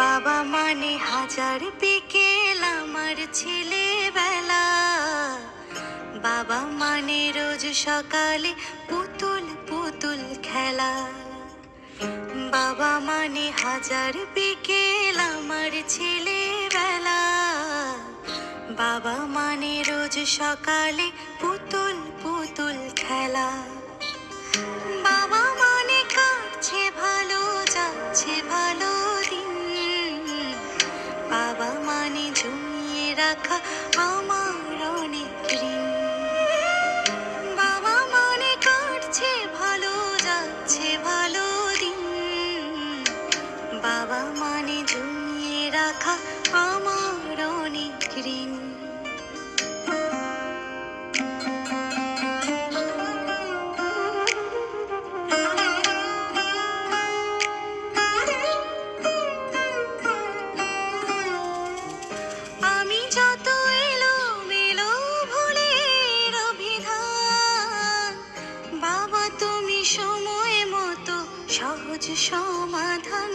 বাবা মানে হাজার বিকেল আমার ছেলেবেলা। বাবা মানে রোজ সকালে পুতুল পুতুল খেলা। বাবা মানে হাজার বিকেল আমার ছেলেবেলা। বাবা মানে রোজ সকালে পুতুল পুতুল খেলা। বাবা মানে কাটছে ভালো, যাচ্ছে ভালো দিন। বাবা মানে জমিয়ে রাখা আমার অনেক ঋণ। বাবা মানে কাটছে ভালো, যাচ্ছে ভালো দিন। বাবা মানে জমিয়ে রাখা আমার অনেক ঋণ। আমি যত এলোমেলো ভুলের অভিধান, বাবা তুমি সময় মতো সহজ সমাধান।